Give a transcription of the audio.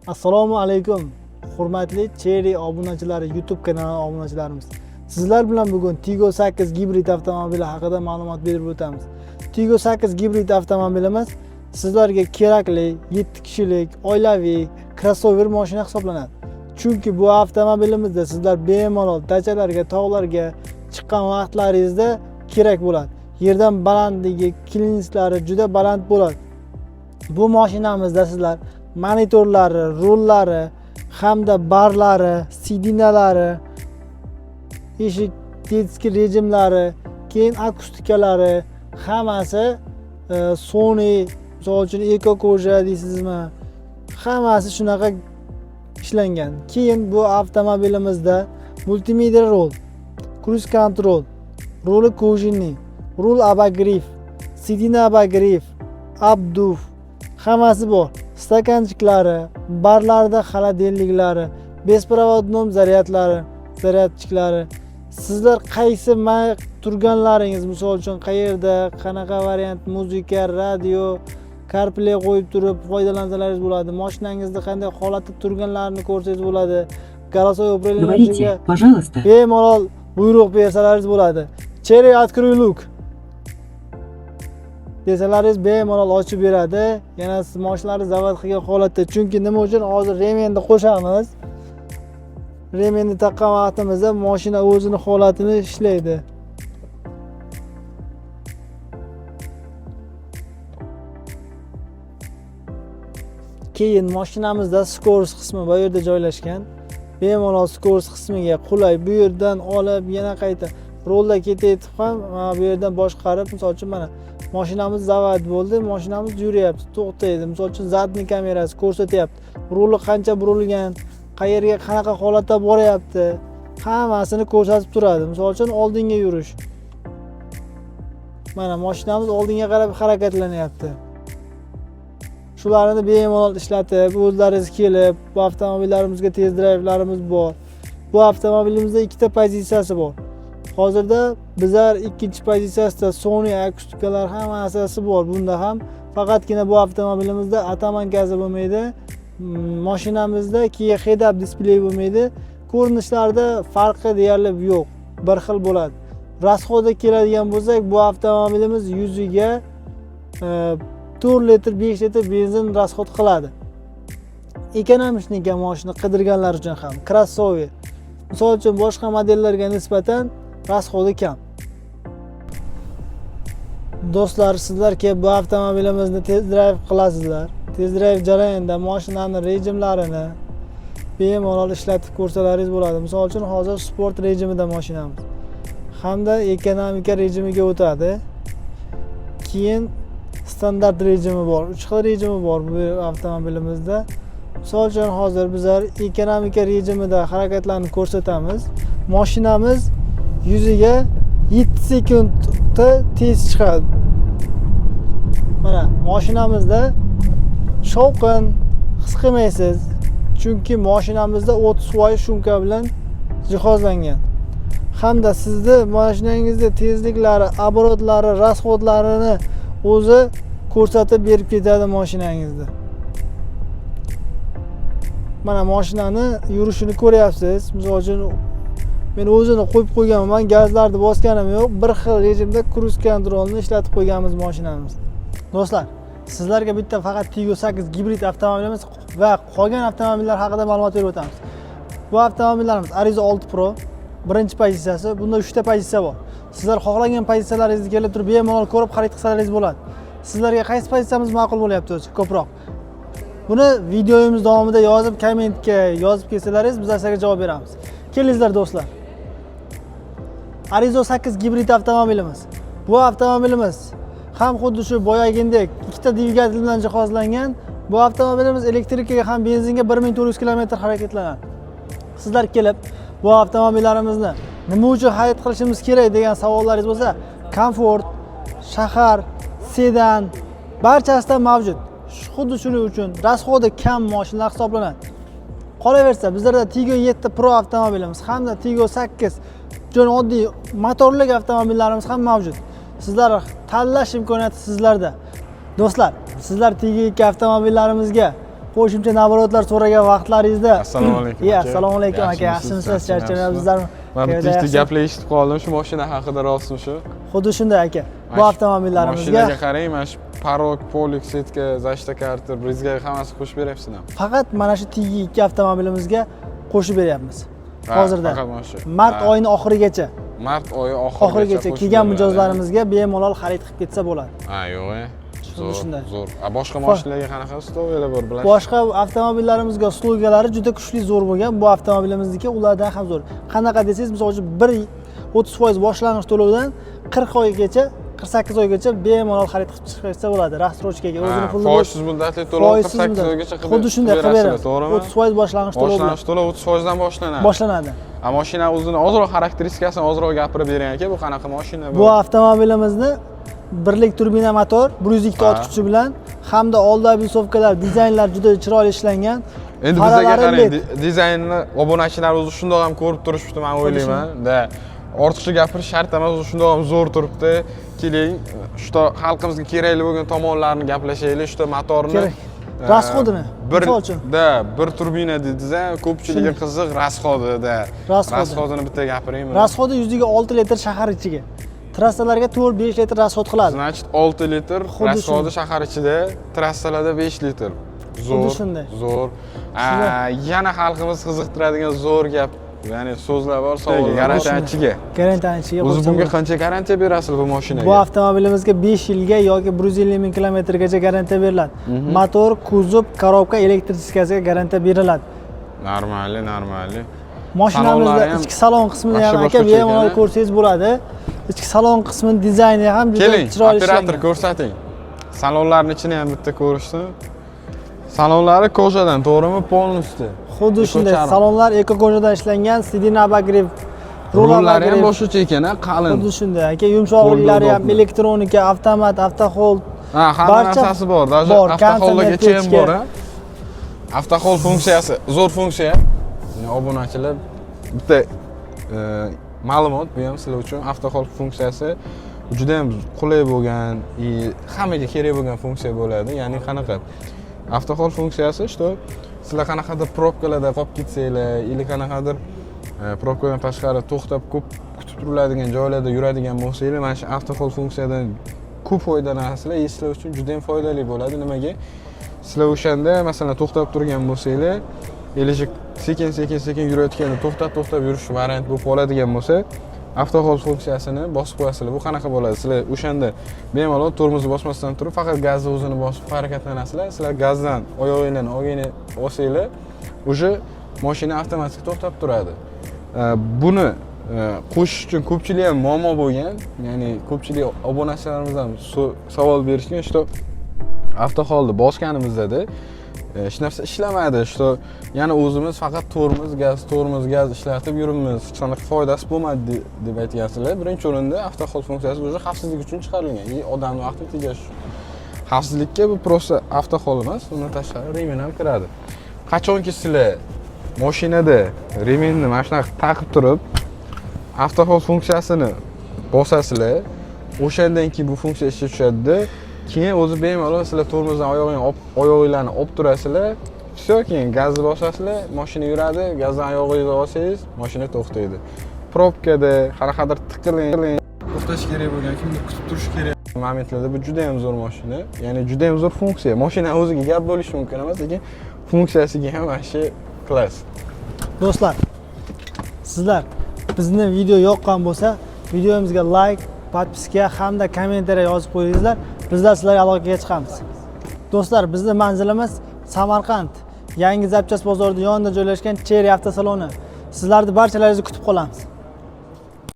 Assalomu alaykum. Hurmatli Cherry obunachilari, YouTube kanali obunachilarimiz. Sizlar bilan bugun Tiggo 8 gibrid avtomobili haqida ma'lumot berib o'tamiz. Tiggo 8 gibrid avtomobilimiz sizlarga kerakli 7 kishilik oilaviy crossover mashina hisoblanadi. Chunki bu avtomobilimizda sizlar bemalol dachalarga, tog'larga chiqqan vaqtlaringizda kerak bo'ladi. Yerdan balandligi, klinslari juda baland bo'ladi. Bu mashinamizda sizlar monitorlari, rullari hamda barlari, sidinalari, eshik detskiy rejimlari, keyin akustikalari hammasi Sony, misol uchun Eco koja deysizmi? Hammasi shunaqa ishlangan. Keyin bu avtomobilimizda multimedia rol, cruise control, ruli kojinli, rul abagriff, sidina abagriff, abduf hammasi bor. Stakanchiklari, barlarda xaladelliklari, besprovodnom zaryadchiklari. Sizlar qaysi turganlaringiz, misol uchun qayerda, qanaqa variant muzika, radio, CarPlay qo'yib turib foydalansalaringiz bo'ladi. Mashinangizda qanday holatda turganlarini ko'rsangiz bo'ladi. Голосовой управление пожалуйста. bemalol buyruq bersalaringiz bo'ladi. Cherry открой люк desalaringiz bemalol ochib beradi. Yana siz mashinalarni zavod qilgan holatda. Chunki nima uchun hozir remenni qo'shamiz. Remenni taqqan vaqtimizda mashina o'zini holatini ishlaydi. Keyin mashinamizda skors qismi bu yerda joylashgan. Bemalol skors qismiga qulay bu yerdan olib yana qayta rolda ketayotib ham bu yerdan boshqarib, misol uchun mana mashinamiz zavod bo'ldi, mashinamiz yuryapti, to'xtaydi. Misol uchun zadniy kamerasi ko'rsatyapti. Ruli qancha burilgan, qayerga qanaqa holatda boryapti, hammasini ko'rsatib turadi. Misol uchun oldinga yurish. Mana mashinamiz oldinga qarab harakatlanyapti. Shularni bemalol ishlatib, o'zlaringiz kelib, bu avtomobillarimizga test drayvlarimiz bor. Bu avtomobilimizda ikkita pozitsiyasi bor. Hozirda bizlar ikkinchi pozitsiyasida Sony akustikalar hammasi bor. Bunda ham faqatgina bu avtomobilimizda ataman gazi bo'lmaydi. Mashinamizda keyin head-up display bo'lmaydi. Ko'rinishlarda farqi deyarli yo'q. Bir xil bo'ladi. Rasxodga keladigan bo'lsak, bu avtomobilimiz yuziga 4 litr, 5 litr benzin rasxod qiladi. Ekonomishnika mashina qidirganlar uchun ham crossover. Misol uchun boshqa modellarga nisbatan rasxodi kam. Do'stlar, sizlar kelib bu avtomobilimizni test drive qilasizlar. Test drive jarayonida mashinani rejimlarini bemalol ishlatib ko'rsalaringiz bo'ladi. Misol uchun hozir sport rejimida mashinamiz. Hamda ekonomika rejimiga o'tadi. Keyin standart rejimi bor. 3 xil rejimi bor bu avtomobilimizda. Misol uchun hozir bizlar ekonomika rejimida harakatlarni ko'rsatamiz. Mashinamiz yuziga 7 sekundda tez chiqadi. Mana mashinamizda shovqin his qilmaysiz. Chunki mashinamizda 30 shumka bilan jihozlangan. Hamda sizni mashinangizda tezliklari, oborotlari, rasxodlarini o'zi ko'rsatib berib ketadi mashinangizda. Mana mashinani yurishini ko'ryapsiz. Misol uchun men o'zini qo'yib qo'yganman, gazlarni bosganim yo'q. Bir xil rejimda cruise controlni ishlatib qo'yganmiz mashinamiz. Do'stlar, sizlarga bitta faqat Tiggo 8 gibrid avtomobilimiz va qolgan avtomobillar haqida ma'lumot berib o'tamiz. Bu avtomobillarimiz Ariza 6 Pro birinchi pozitsiyasi. Bunda 3 ta pozitsiya bor. Sizlar xohlagan pozitsiyalaringizni kelib turib bemalol ko'rib xarid qilsalaringiz bo'ladi. Sizlarga qaysi pozitsiyamiz ma'qul bo'lyapti o'zi ko'proq? Buni videomiz davomida yozib, kommentga yozib kelsalaringiz biz sizlarga javob beramiz. Kelingizlar do'stlar. Ariza 8 gibrid avtomobilimiz. Bu avtomobilimiz ham xuddi shu boyagindek ikkita dvigatel bilan jihozlangan. Bu avtomobilimiz elektrikaga ham benzinga 1400 km harakatlanadi. Sizlar kelib bu avtomobillarimizni nima uchun xarid qilishimiz kerak degan savollaringiz bo'lsa, komfort, shahar, sedan barchasida mavjud. Xuddi shuning uchun rasxodi kam mashinalar hisoblanadi. Qolaversa, bizlarda Tiggo 7 Pro avtomobilimiz hamda Tiggo 8 juda oddiy motorli avtomobillarimiz ham mavjud. Sizlar tanlash imkoniyati sizlarda. Do'stlar, sizlar Tiggo 2 avtomobillarimizga qo'shimcha naborotlar so'ragan vaqtlaringizda. Assalomu alaykum Ya, aka. assalomu alaykum aka. Yaxshimisiz? Charchamayapsizlarmi? Men bitta gaplar eshitib qoldim, shu mashina haqida rostmi shu? Xuddi shunday aka. Bu avtomobillarimizga Mashinaga qarang, mana shu parok, polik, setka, zashta karta, brizga hammasi qo'shib beryapsizlar. faqat mana shu TG2 avtomobilimizga qo'shib beryapmiz. Hozirda. Faqat mana shu. Mart oyining oxirigacha. Mart oyi Oxirigacha kelgan mijozlarimizga bemalol xarid qilib ketsa bo'ladi. Ha, yo'q. Shunday. Zo'r. Boshqa mashinalarga qanaqa stovalar bor bilasiz? Boshqa avtomobillarimizga uslugalari juda kuchli zo'r bo'lgan. Bu avtomobilimizniki ulardan ham zo'r. Qanaqa desangiz, misol uchun 30% boshlang'ich to'lovdan 40 oygacha 48 oygacha bemalol xarid qilib chiqarsa bo'ladi. Rassrochkaga o'zini pulini foizsiz muddatli to'lov 48 oygacha qilib xuddi shunday qilib berasiz. to'g'rimi? 30% boshlang'ich to'lov. Boshlang'ich to'lov 30% dan boshlanadi. Boshlanadi. Mashina o'zini ozroq xarakteristikasini ozroq gapirib bering aka, bu qanaqa mashina bu? Bu avtomobilimizni birlik turbina motor 102 ot kuchi bilan hamda oldagi visovkalar, dizaynlar juda chiroyli ishlangan. Endi bizga qarang, dizaynni obunachilar o'zi shundoq ham ko'rib turishibdi, men o'ylayman. Da ortiqcha gapirish shart emas, o'zi shundoq ham zo'r turibdi. Keling, shu xalqimizga kerakli bo'lgan tomonlarni gaplashaylik, shu motorni rasxodini misol uchun. Bir turbina dedingiz-a, ko'pchiligi qiziq rasxodida. Rasxodini bitta gapiring. Rasxodi yuziga 6 litr shahar ichiga. Trassalarga 4-5 litr rasxod qiladi. Значит, 6 litr rasxodi shahar ichida, trassalarda 5 litr. Zo'r. Zo'r. Yana xalqimiz qiziqtiradigan zo'r gap, ya'ni so'zlar bor, savol, garantiyachiga. Garantiyachiga. O'zi bunga qancha garantiya berasiz bu mashinaga? Bu avtomobilimizga 5 yilga yoki 150 ming kilometrgacha garantiya beriladi. Motor, kuzov, korobka, elektrichkasiga garantiya beriladi. Normali. Mashinamizda ichki salon qismini ham aka bemalol ko'rsangiz bo'ladi. Ichki salon qismini dizayni ham juda chiroyli ishlangan. Operator ko'rsating. Salonlarning ichini ham bitta ko'rishsin. Salonlari ko'jadan, to'g'rimi? Polnosti. Xuddi shunday. Salonlar eko ko'jadan ishlangan, sidin abagrev, rullari ham boshqacha ekan, qalin. Xuddi shunday. Aka yumshoqliklari ham elektronika, avtomat, avtohold. Hamma narsasi bor. Даже avtoholdgacha ham bor. Avtohold funksiyasi, zo'r funksiya. Obunachilar bitta ma'lumot bu ham sizlar uchun. Avtohold funksiyasi juda ham qulay bo'lgan, hammaga kerak bo'lgan funksiya bo'ladi. Ya'ni qanaqa? Avtohold funksiyasi что sizlar qanaqadir probkalarda qolib ketsanglar, yoki qanaqadir probkadan tashqari to'xtab ko'p kutib turiladigan joylarda yuradigan bo'lsanglar, mana shu avtohold funksiyadan ko'p foydalanasizlar. Sizlar uchun juda ham foydali bo'ladi. Nimaga? Sizlar o'shanda masalan to'xtab turgan bo'lsanglar, elishib sekin yurayotganda to'xtab yurish variant bo'lib qoladigan bo'lsa, avtohold funksiyasini bosib qo'yasizlar. Bu qanaqa bo'ladi? Sizlar o'shanda bemalol tormozni bosmasdan turib, faqat gazni o'zini bosib harakatlanasizlar. Sizlar gazdan oyog'inglarni olgani olsanglar, o'sha mashina avtomatik to'xtab turadi. Buni qo'shish uchun ko'pchilik ham muammo bo'lgan. Ya'ni ko'pchilik obunachilarimiz ham savol berishgan, что avtoholni bosganimizda hech narsa ishlamadi, что yana o'zimiz faqat tormoz gaz ishlatib yuribmiz. Hech qanaqa foydasi bo'lmadi deb aytgansizlar. Birinchi o'rinda avtohold funksiyasi o'zi xavfsizlik uchun chiqarilgan. Odamning vaqtini tejash. Xavfsizlikka bu prosta avtohold emas, undan tashqari remen ham kiradi. Qachonki sizlar mashinada remenni mana shunaqa taqib turib, avtohold funksiyasini bosasizlar, o'shandan keyin bu funksiya ishga tushadi. Keyin o'zi bemalol sizlar tormozdan oyog'inglarni olib turasizlar. Все, keyin gazni bosasizlar, mashina yuradi. Gazdan oyog'ingizni olsangiz, mashina to'xtaydi. Probkada qanaqadir tiqiling, to'xtash kerak bo'lgan, kimdir kutib turish kerak momentlarda bu juda ham zo'r mashina. Ya'ni juda ham zo'r funksiya. Mashina o'ziga gap bo'lishi mumkin emas, lekin funksiyasiga ham yaxshi klass. Do'stlar, sizlar bizni video yoqqan bo'lsa, videomizga like, podpiska hamda kommentariy yozib qo'yingizlar. Bizlar sizlarga aloqaga chiqamiz. Do'stlar, bizning manzilimiz Samarqand, Yangi Zapchast bozorida yonida joylashgan Cherry avtosaloni. Sizlarni barchalaringizni kutib qolamiz.